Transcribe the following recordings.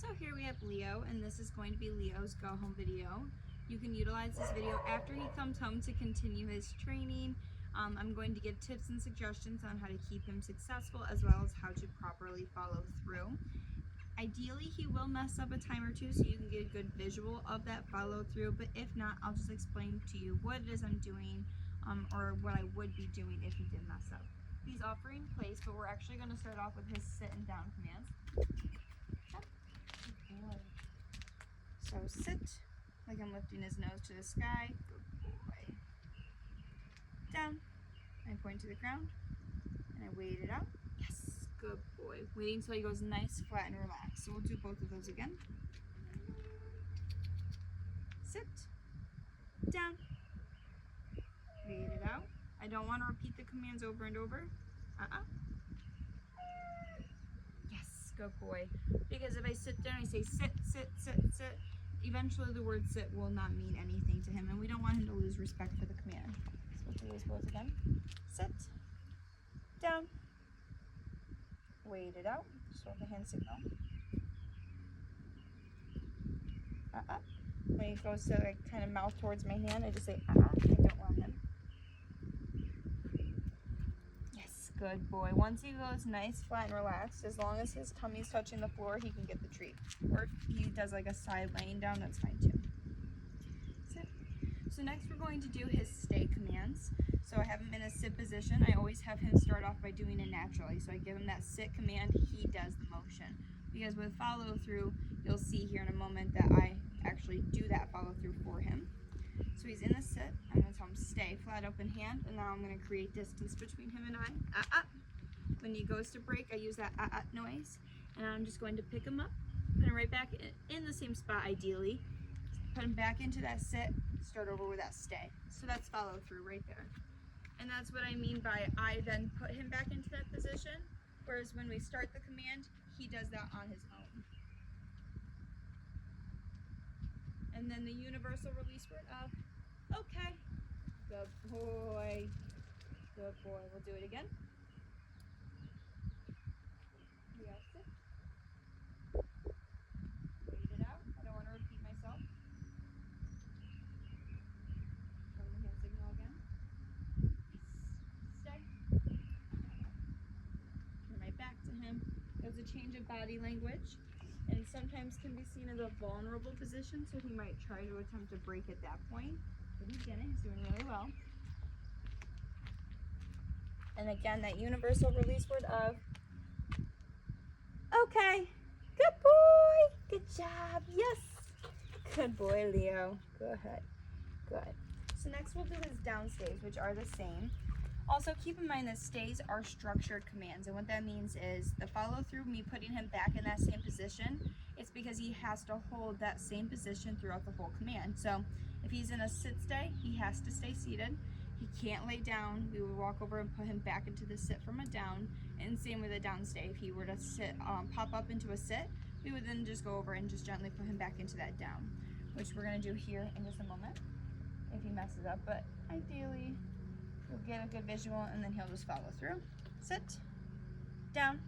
So here we have Leo, and this is going to be Leo's go home video. You can utilize this video after he comes home to continue his training. I'm going to give tips and suggestions on how to keep him successful, as well as how to properly follow through. Ideally, he will mess up a time or two so you can get a good visual of that follow through, but if not, I'll just explain to you what it is I'm doing or what I would be doing if he did mess up. He's offering place, but we're actually going to start off with his sit and down commands. So sit, like I'm lifting his nose to the sky. Good boy. Down. I point to the ground, and I wait it out. Yes, good boy. Waiting until he goes nice, flat, and relaxed. So we'll do both of those again. Sit. Down. Wait it out. I don't want to repeat the commands over and over. Yes, good boy. Because if I sit down, I say sit, sit, sit, sit. Eventually the word sit will not mean anything to him, and we don't want him to lose respect for the command. So we'll do those both again. Sit. Down. Wait it out. Just hold the hand signal. When he goes to like kind of mouth towards my hand, I just say I don't want him. Yes, good boy. Once he goes nice, flat, and relaxed, as long as his tummy's touching the floor, he can get the treat. Or if he does like a side laying down, that's fine too. Sit. So next we're going to do his stay commands. So I have him in a sit position. I always have him start off by doing it naturally. So I give him that sit command, he does the motion. Because with follow through, you'll see here in a moment that I actually do that follow through for him. So he's in the sit. I'm going to tell him stay, flat open hand, and now I'm going to create distance between him and I. When he goes to break, I use that noise, and I'm just going to pick him up, put him right back in the same spot ideally, put him back into that sit, start over with that stay. So that's follow through right there. And that's what I mean by I then put him back into that position, whereas when we start the command, he does that on his own. And then the universal release word of okay. Good boy. Good boy. We'll do it again. Yes. Wait it out. I don't want to repeat myself. From the hand signal again. Stay. Turn my back to him. There's a change of body language, and sometimes can be seen as a vulnerable position, so he might try to attempt to break at that point, but he didn't. He's doing really well. And again, that universal release word of okay. Good boy. Good job. Yes. Good boy, Leo. Go ahead. Good. So next we'll do his down stays, which are the same. Also, keep in mind that stays are structured commands, and what that means is the follow through, me putting him back in that same position, it's because he has to hold that same position throughout the whole command. So if he's in a sit stay, he has to stay seated. He can't lay down. We would walk over and put him back into the sit from a down, and same with a down stay. If he were to sit, pop up into a sit, we would then just go over and just gently put him back into that down, which we're going to do here in just a moment if he messes up, but ideally you'll get a good visual, and then he'll just follow through. Sit. Down.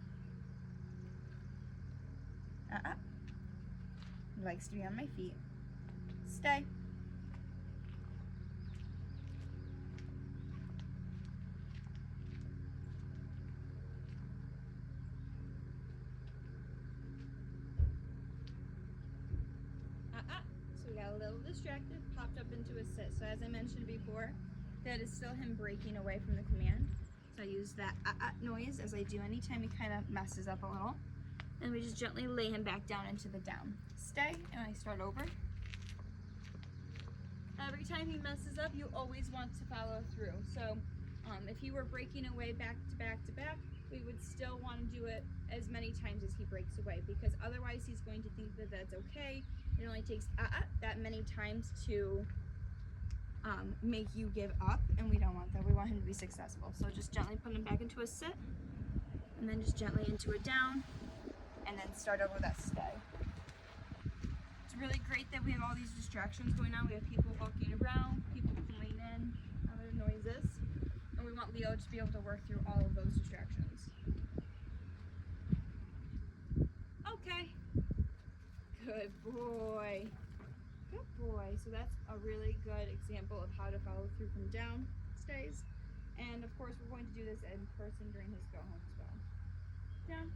He likes to be on my feet. Stay. So we got a little distracted, popped up into a sit. So as I mentioned before, that is still him breaking away from the command. So I use that noise as I do anytime he kind of messes up a little. And we just gently lay him back down into the down. Stay, and I start over. Every time he messes up, you always want to follow through. So if he were breaking away back to back to back, we would still want to do it as many times as he breaks away, because otherwise he's going to think that that's okay. It only takes that many times to make you give up, and we don't want that. We want him to be successful. So just gently put him back into a sit, and then just gently into a down, and then start over that stay. It's really great that we have all these distractions going on. We have people walking around, people coming in, other noises, and we want Leo to be able to work through all of those distractions. Okay. Good boy. Good boy. So that's a really good example of how to follow through from down stays. And of course, we're going to do this in person during his go home as well. Down.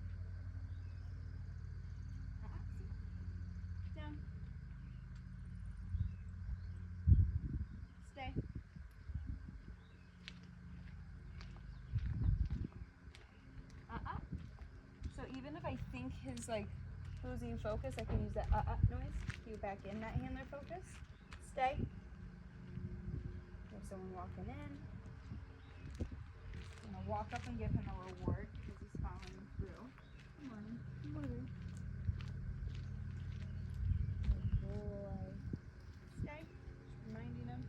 Down. Stay. So even if I think his like losing focus, I can use that noise. Cue back in that handler focus. Stay. There's someone walking in. I'm gonna walk up and give him a reward because he's following through. Come on. Good boy. Stay. Just reminding him.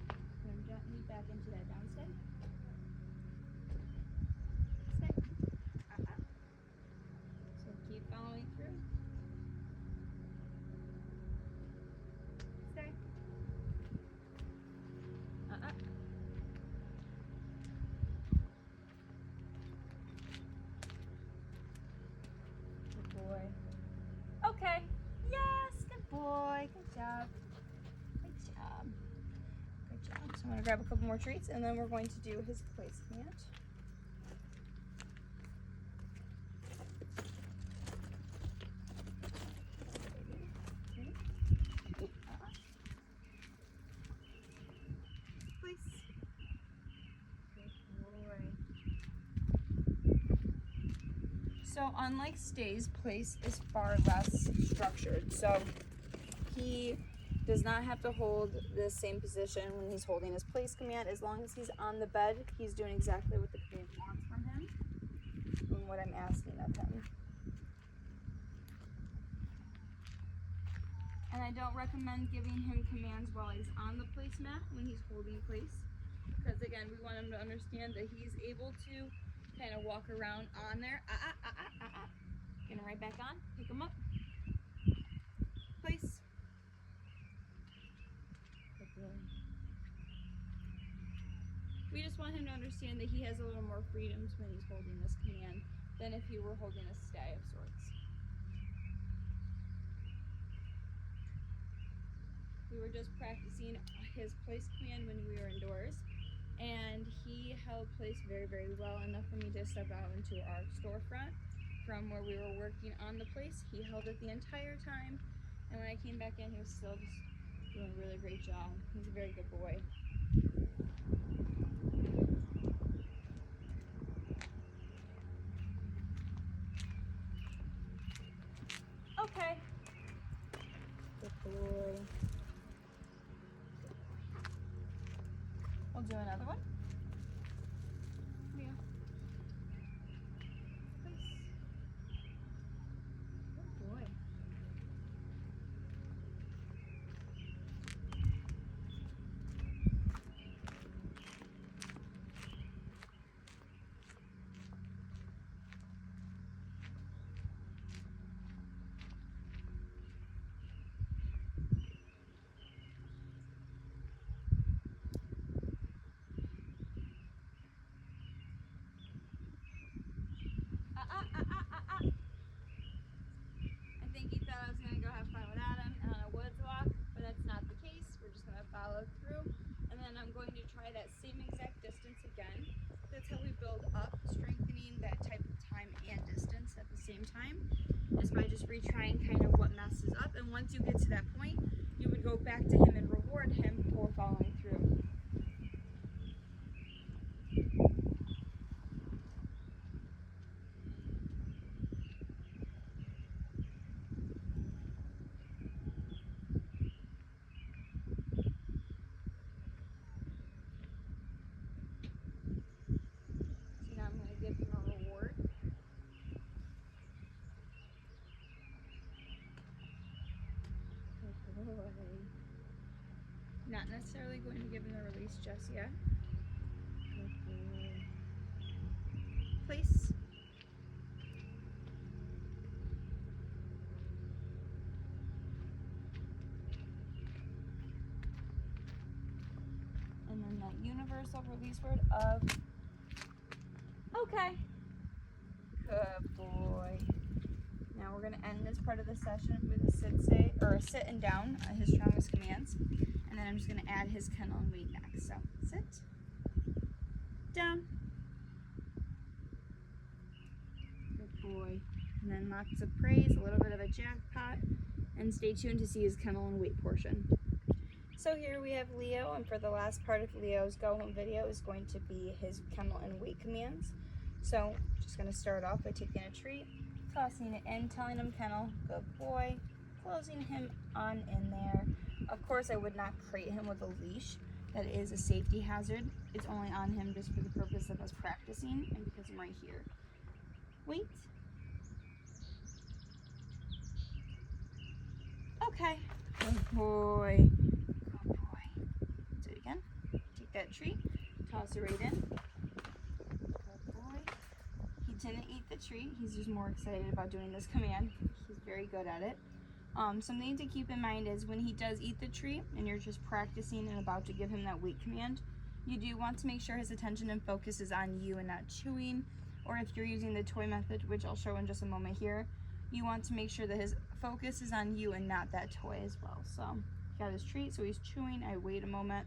Put him gently back into that down stay. Stay. So keep following through. Stay. Good boy. Okay. Yes, good boy. Good job. Good job. Good job. So I'm going to grab a couple more treats and then we're going to do his place command. Place. Good boy. So unlike stays, place is far less structured. So he does not have to hold the same position when he's holding his place command. As long as he's on the bed, he's doing exactly what the command wants from him and what I'm asking of him. And I don't recommend giving him commands while he's on the placemat when he's holding place. Because again, we want him to understand that he's able to kind of walk around on there. Get him right back on. Pick him up. Place. We just want him to understand that he has a little more freedoms when he's holding this command than if he were holding a stay of sorts. We were just practicing his place command when we were indoors, and he held place very, very well, enough for me to step out into our storefront from where we were working on the place. He held it the entire time, and when I came back in, he was still just doing a really great job. He's a very good boy. Okay. Good boy. We'll do another one. Yeah. Please. Good boy. I think he thought I was going to go have fun with Adam and on a woods walk, but that's not the case. We're just going to follow through, and then I'm going to try that same exact distance again. That's how we build up, strengthening that type of time and distance at the same time, is by just retrying kind of what messes up. And once you get to that point, you would go back to him and reward him for following through. Not necessarily going to give him the release just yet. Place. And then that universal release word of okay. Good boy. Now we're going to end this part of the session with a sit-stay, or a sit and down, his strongest commands. And then I'm just going to add his kennel and weight next. So, sit, down. Good boy. And then lots of praise, a little bit of a jackpot. And stay tuned to see his kennel and weight portion. So here we have Leo, and for the last part of Leo's go home video is going to be his kennel and weight commands. So just going to start off by taking a treat, tossing it in, telling him kennel, good boy, closing him on in there. Of course I would not crate him with a leash. That is a safety hazard. It's only on him just for the purpose of us practicing and because I'm right here. Wait. Okay. Good boy. Good boy. Do it again. Take that treat. Toss it right in. Good boy. He didn't eat the treat. He's just more excited about doing this command. He's very good at it. Something to keep in mind is when he does eat the treat and you're just practicing and about to give him that weight command, you do want to make sure his attention and focus is on you and not chewing. Or if you're using the toy method, which I'll show in just a moment here, you want to make sure that his focus is on you and not that toy as well. So he got his treat, so he's chewing. I wait a moment.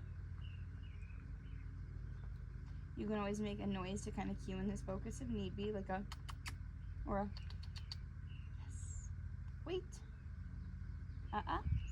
You can always make a noise to kind of cue in his focus if need be, like a, or a, yes. Wait.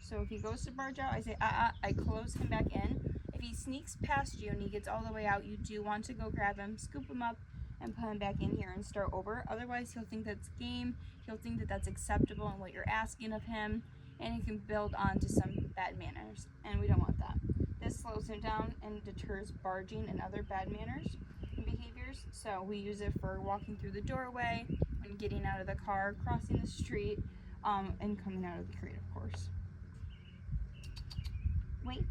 So if he goes to barge out, I say I close him back in. If he sneaks past you and he gets all the way out, you do want to go grab him, scoop him up, and put him back in here and start over. Otherwise, he'll think that's game. He'll think that that's acceptable and what you're asking of him, and he can build on to some bad manners, and we don't want that. This slows him down and deters barging and other bad manners and behaviors. So we use it for walking through the doorway, when getting out of the car, crossing the street, and coming out of the crate, of course. Wait.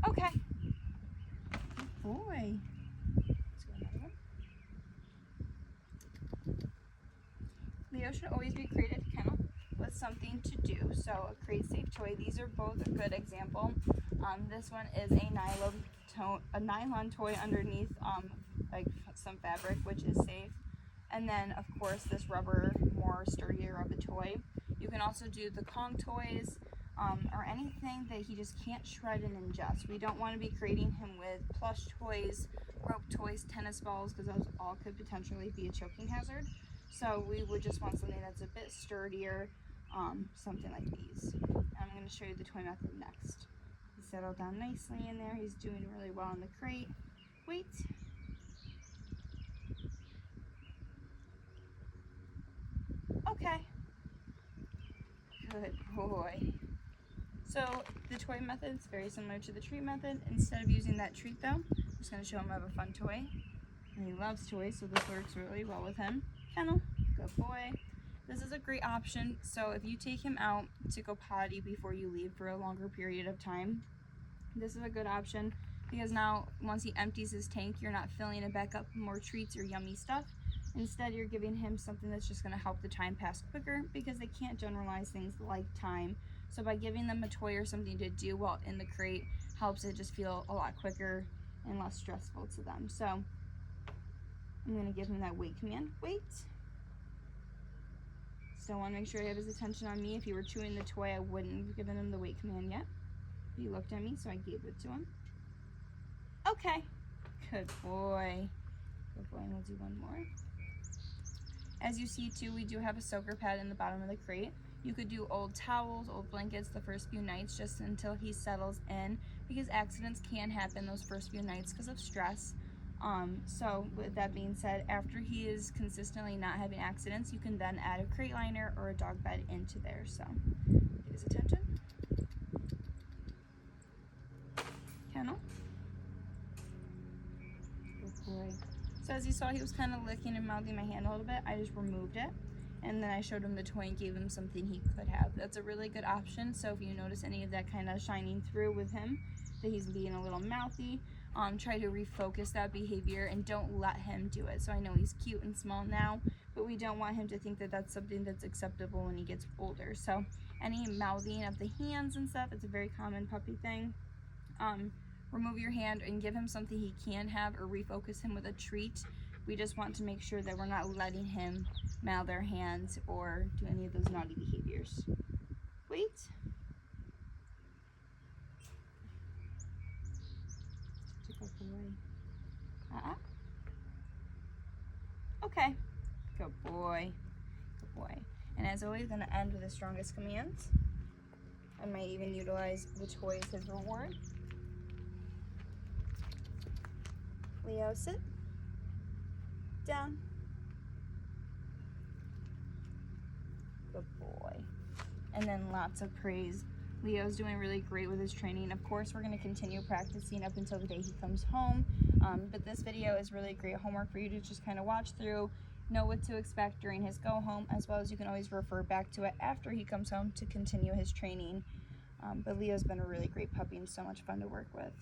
Okay. Good boy. Let's go another one. Leo should always be crated kennel with something to do. So a crate safe toy. These are both a good example. This one is a nylon toy underneath like some fabric, which is safe. And then, of course, this rubber, more sturdier of a toy. You can also do the Kong toys, or anything that he just can't shred and ingest. We don't want to be creating him with plush toys, rope toys, tennis balls, because those all could potentially be a choking hazard. So we would just want something that's a bit sturdier, something like these. I'm going to show you the toy method next. He settled down nicely in there. He's doing really well in the crate. Wait. Okay. Good boy. So the toy method is very similar to the treat method. Instead of using that treat though, I'm just going to show him I have a fun toy. And he loves toys, so this works really well with him. Kennel, good boy. This is a great option. So if you take him out to go potty before you leave for a longer period of time, this is a good option because now once he empties his tank, you're not filling it back up with more treats or yummy stuff. Instead, you're giving him something that's just going to help the time pass quicker because they can't generalize things like time. So by giving them a toy or something to do while in the crate helps it just feel a lot quicker and less stressful to them. So I'm going to give him that wait command. Wait. Still want to make sure I have his attention on me. If he were chewing the toy, I wouldn't have given him the wait command yet. He looked at me, so I gave it to him. Okay. Good boy. Good boy, and we'll do one more. As you see too, we do have a soaker pad in the bottom of the crate. You could do old towels, old blankets the first few nights just until he settles in because accidents can happen those first few nights because of stress. So with that being said, after he is consistently not having accidents, you can then add a crate liner or a dog bed into there. So get his attention. Kennel. Good boy. So as you saw, he was kind of licking and mouthing my hand a little bit. I just removed it. And then I showed him the toy and gave him something he could have. That's a really good option. So if you notice any of that kind of shining through with him, that he's being a little mouthy, try to refocus that behavior and don't let him do it. So I know he's cute and small now, but we don't want him to think that that's something that's acceptable when he gets older. So any mouthing of the hands and stuff, it's a very common puppy thing. Remove your hand and give him something he can have or refocus him with a treat We just want to make sure that we're not letting him mouth our hands or do any of those naughty behaviors. Wait. Good boy. Okay. Good boy. Good boy. And as always, going to end with the strongest commands. I might even utilize the toy as his reward. Leo, sit. Down. Good boy. And then lots of praise. Leo's doing really great with his training. Of course, we're going to continue practicing up until the day he comes home. But this video is really great homework for you to just kind of watch through, know what to expect during his go home, as well as you can always refer back to it after he comes home to continue his training. But Leo's been a really great puppy and so much fun to work with.